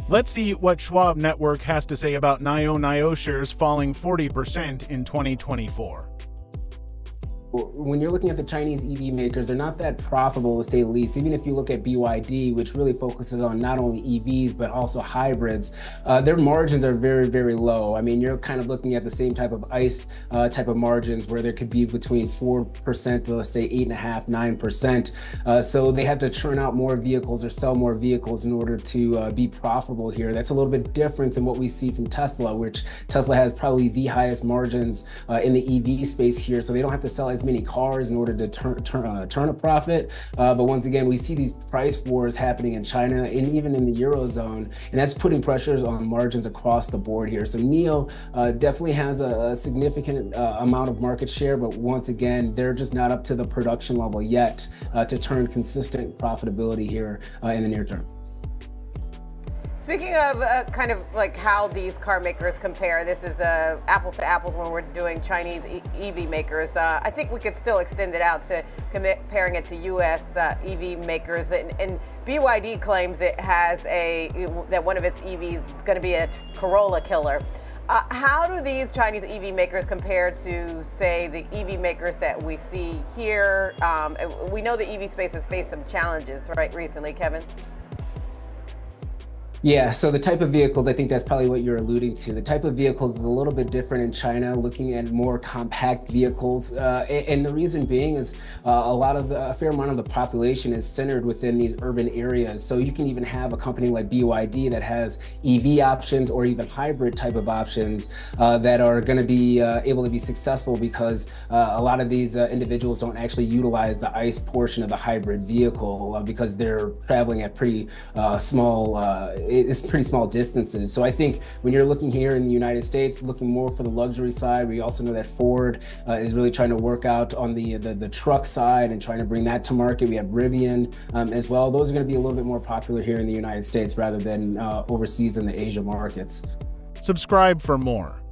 Let's see what Schwab Network has to say about NIO shares falling 40% in 2024. When you're looking at the Chinese EV makers, they're not that profitable, to say the least. Even if you look at BYD, which really focuses on not only EVs, but also hybrids, their margins are very, very low. I mean, you're kind of looking at the same type of ICE type of margins where there could be between 4% to, let's say, 8.5%, 9%. So they have to churn out more vehicles or sell more vehicles in order to be profitable here. That's a little bit different than what we see from Tesla, which Tesla has probably the highest margins in the EV space here. So they don't have to sell as many cars in order to turn a profit. But once again, we see these price wars happening in China and even in the Eurozone, and that's putting pressures on margins across the board here. So NIO definitely has a significant amount of market share, but once again, they're just not up to the production level yet to turn consistent profitability here in the near term. Speaking of kind of like how these car makers compare, this is apples to apples when we're doing Chinese EV makers. I think we could still extend it out to comparing it to U.S. EV makers. And BYD claims it has that one of its EVs is going to be a Corolla killer. How do these Chinese EV makers compare to, say, the EV makers that we see here? We know the EV space has faced some challenges, right, recently, Kevin? Yeah, so the type of vehicles, I think that's probably what you're alluding to. The type of vehicles is a little bit different in China, looking at more compact vehicles. And the reason being is a fair amount of the population is centered within these urban areas. So you can even have a company like BYD that has EV options or even hybrid type of options that are going to be able to be successful because a lot of these individuals don't actually utilize the ICE portion of the hybrid vehicle because they're traveling at pretty small distances. So I think when you're looking here in the United States, looking more for the luxury side, we also know that Ford is really trying to work out on the truck side and trying to bring that to market. We have Rivian as well. Those are going to be a little bit more popular here in the United States rather than overseas in the Asia markets. Subscribe for more.